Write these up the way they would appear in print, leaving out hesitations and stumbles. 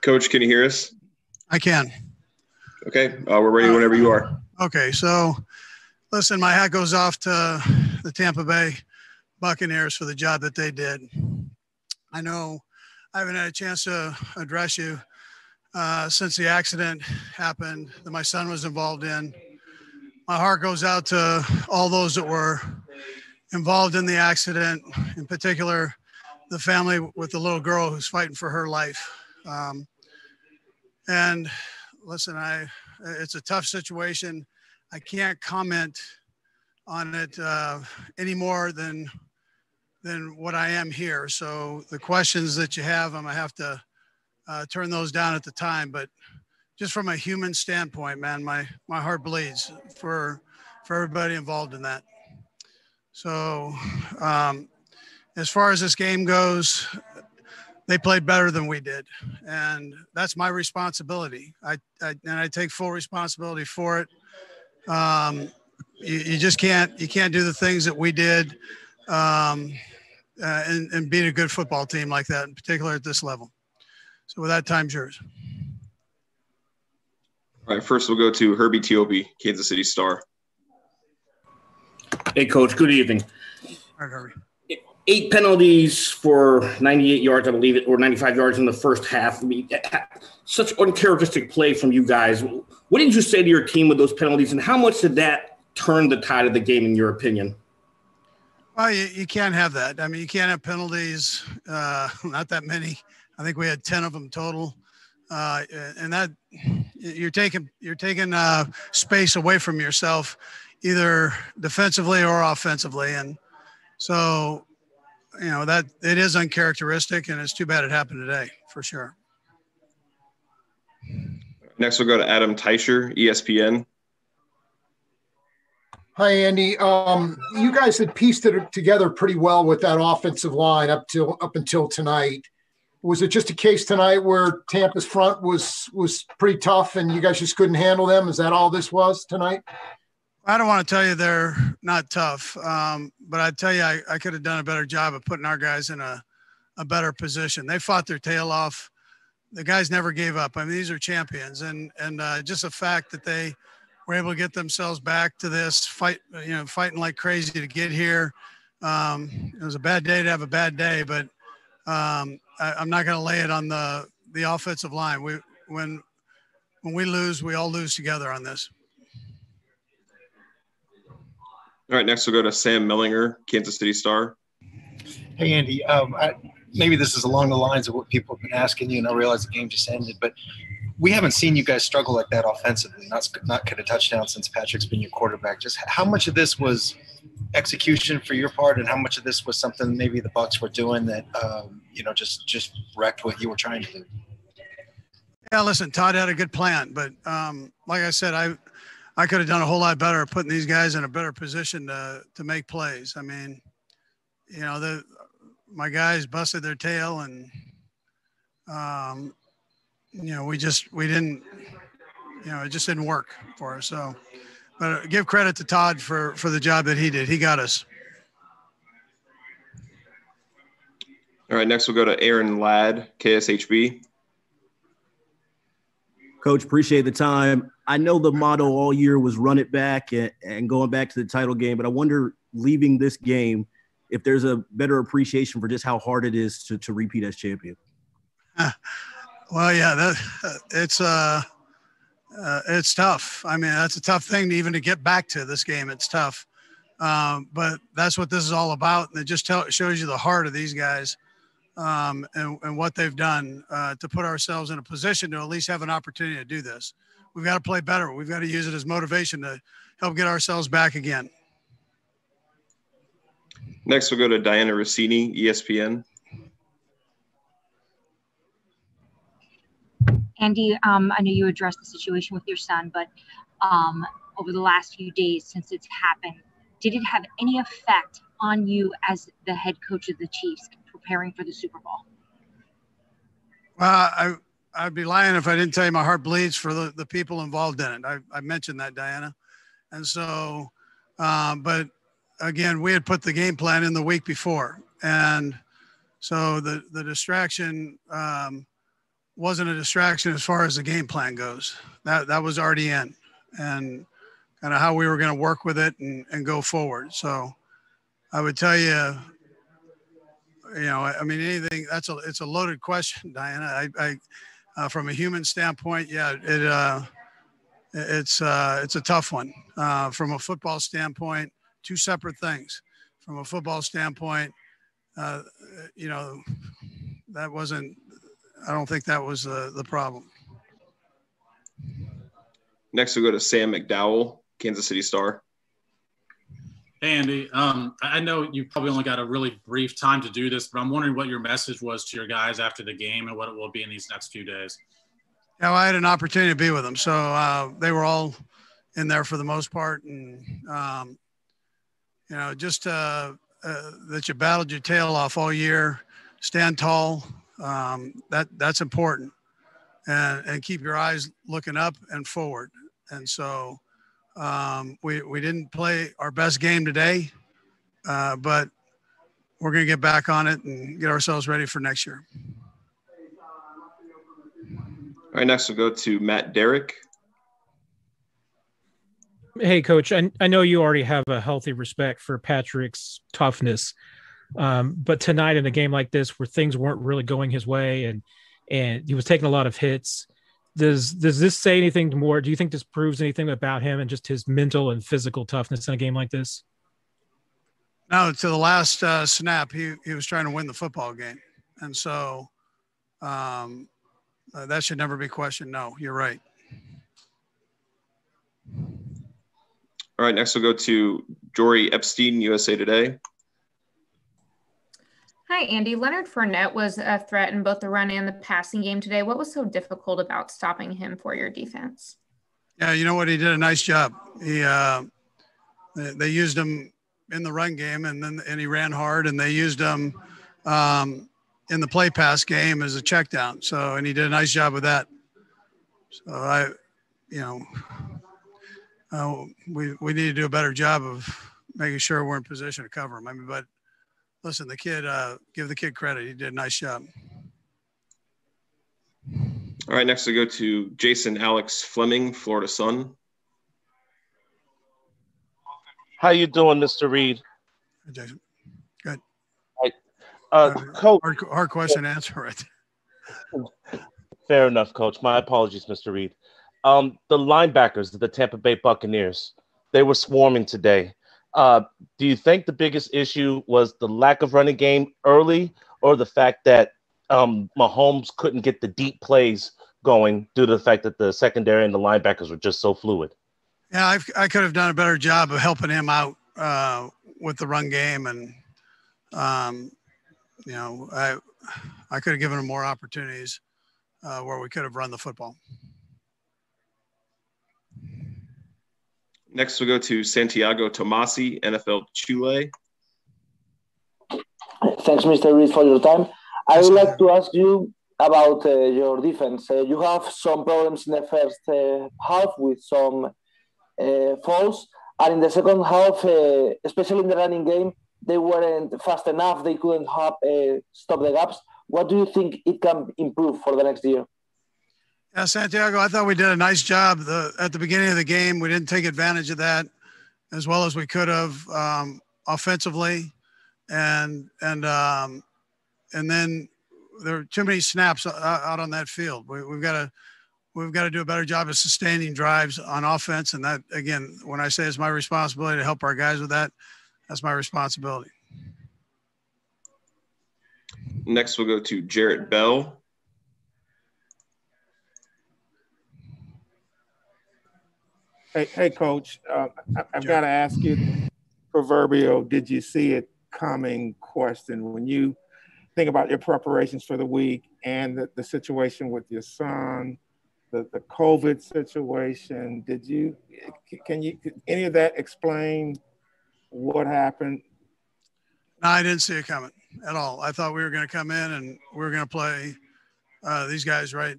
Coach, can you hear us? I can. Okay, we're ready whenever you are. Okay, so listen, my hat goes off to the Tampa Bay Buccaneers for the job that they did. I know I haven't had a chance to address you since the accident happened that my son was involved in. My heart goes out to all those that were involved in the accident, in particular, the family with the little girl who's fighting for her life. And listen, it's a tough situation. I can't comment on it any more than what I am here. So the questions that you have, I'm gonna have to turn those down at the time. But just from a human standpoint, man, my heart bleeds for everybody involved in that. So as far as this game goes, they played better than we did, and that's my responsibility. I take full responsibility for it. You just can't do the things that we did and beat a good football team like that, in particular at this level. So with that, time's yours. All right, first we'll go to Herbie Teope, Kansas City Star. Hey, Coach. Good evening. All right, Herbie. 8 penalties for 98 yards, I believe, or 95 yards in the first half. I mean, such uncharacteristic play from you guys. What did you say to your team with those penalties, and how much did that turn the tide of the game, in your opinion? Well, you can't have that. I mean, you can't have penalties, not that many. I think we had 10 of them total. And that you're taking space away from yourself, either defensively or offensively. And so, you know, that it is uncharacteristic, and it's too bad it happened today, for sure. Next, we'll go to Adam Teicher, ESPN. Hi, Andy. You guys had pieced it together pretty well with that offensive line up until tonight. Was it just a case tonight where Tampa's front was pretty tough and you guys just couldn't handle them? Is that all this was tonight? I don't want to tell you they're not tough, but I'd tell you I could have done a better job of putting our guys in a better position. They fought their tail off. The guys never gave up. I mean, these are champions, and just the fact that they were able to get themselves back to this fight, fighting like crazy to get here. It was a bad day to have a bad day, but I'm not going to lay it on the offensive line. When we lose, we all lose together on this. All right, next we'll go to Sam Mellinger, Kansas City Star. Hey, Andy. Maybe this is along the lines of what people have been asking you, and I realize the game just ended, but we haven't seen you guys struggle like that offensively, not get a touchdown since Patrick's been your quarterback. Just how much of this was execution for your part, and how much of this was something maybe the Bucs were doing that, just wrecked what you were trying to do? Yeah, listen, Todd had a good plan, but like I said, I could have done a whole lot better putting these guys in a better position to make plays. I mean, my guys busted their tail, and we didn't, it just didn't work for us. So, but give credit to Todd for the job that he did. He got us. All right, next we'll go to Aaron Ladd, KSHB. Coach, appreciate the time. I know the motto all year was run it back and going back to the title game, but I wonder, leaving this game, if there's a better appreciation for just how hard it is to repeat as champion. Well, yeah, it's tough. I mean, that's a tough thing to get back to this game. It's tough. But that's what this is all about. And it just shows you the heart of these guys and what they've done to put ourselves in a position to at least have an opportunity to do this. We've got to play better. We've got to use it as motivation to help get ourselves back again. Next, we'll go to Diana Rossini, ESPN. Andy, I know you addressed the situation with your son, but over the last few days since it's happened, did it have any effect on you as the head coach of the Chiefs preparing for the Super Bowl? Well, I'd be lying if I didn't tell you my heart bleeds for the people involved in it. I mentioned that, Diana. And so, but again, we had put the game plan in the week before. And so the distraction wasn't a distraction as far as the game plan goes. That was already in, and kind of how we were going to work with it and go forward. So I would tell you, I mean, anything, it's a loaded question, Diana. From a human standpoint, yeah, it's a tough one. From a football standpoint, two separate things. From a football standpoint, that wasn't, I don't think that was the problem. Next, we'll go to Sam McDowell, Kansas City Star. Hey, Andy. I know you probably only got a really brief time to do this, but I'm wondering what your message was to your guys after the game and what it will be in these next few days. Yeah, well, I had an opportunity to be with them. So they were all in there for the most part. And, just that you battled your tail off all year, stand tall. That's important. And keep your eyes looking up and forward. And so we didn't play our best game today, but we're going to get back on it and get ourselves ready for next year. All right, next we'll go to Matt Derrick. Hey, Coach, I know you already have a healthy respect for Patrick's toughness, but tonight in a game like this where things weren't really going his way and he was taking a lot of hits, does this say anything more? Do you think this proves anything about him and just his mental and physical toughness in a game like this? No, to the last snap, he was trying to win the football game. And so that should never be questioned. No, you're right. All right, next we'll go to Jory Epstein, USA Today. Hi, Andy. Leonard Fournette was a threat in both the run and the passing game today. What was so difficult about stopping him for your defense? Yeah, you know what? He did a nice job. They used him in the run game, and he ran hard, and they used him in the play pass game as a check down. So, and he did a nice job with that. So we need to do a better job of making sure we're in position to cover him. I mean, but listen, the kid, give the kid credit. He did a nice job. All right, next we go to Jason Alex Fleming, Florida Sun. How you doing, Mr. Reid? Hey, Jason. Good. Coach. Hard question to answer, right? Fair enough, Coach. My apologies, Mr. Reid. The linebackers of the Tampa Bay Buccaneers, they were swarming today. Do you think the biggest issue was the lack of running game early or the fact that Mahomes couldn't get the deep plays going due to the fact that the secondary and the linebackers were just so fluid? Yeah, I could have done a better job of helping him out with the run game. And, I could have given him more opportunities where we could have run the football. Next, we'll go to Santiago Tomasi, NFL Chile. Thanks, Mr. Reid, for your time. I would like to ask you about your defense. You have some problems in the first half with some falls, and in the second half, especially in the running game, they weren't fast enough. They couldn't stop the gaps. What do you think it can improve for the next year? Yeah, Santiago, I thought we did a nice job at the beginning of the game. We didn't take advantage of that as well as we could have offensively, and then there were too many snaps out on that field. We've got to do a better job of sustaining drives on offense, and that, again, when I say it's my responsibility to help our guys with that, that's my responsibility. Next, we'll go to Jarrett Bell. Hey, Coach, I've got to ask you the proverbial "did you see it coming" question. When you think about your preparations for the week and the situation with your son, the COVID situation, can any of that explain what happened? No, I didn't see it coming at all. I thought we were going to come in and we were going to play these guys right,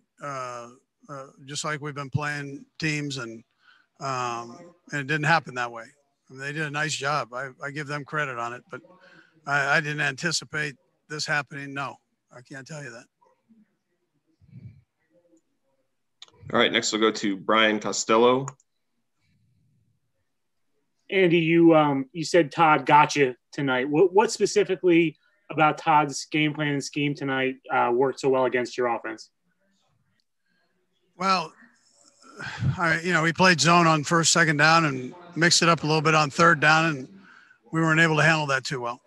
just like we've been playing teams, and it didn't happen that way. I mean, they did a nice job. I give them credit on it, but I didn't anticipate this happening. No, I can't tell you that. All right, next we'll go to Brian Costello. Andy, you said Todd got you tonight. What specifically about Todd's game plan and scheme tonight worked so well against your offense? Well, we played zone on first, second down and mixed it up a little bit on third down, and we weren't able to handle that too well.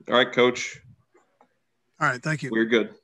All right, Coach. All right, thank you. We're good.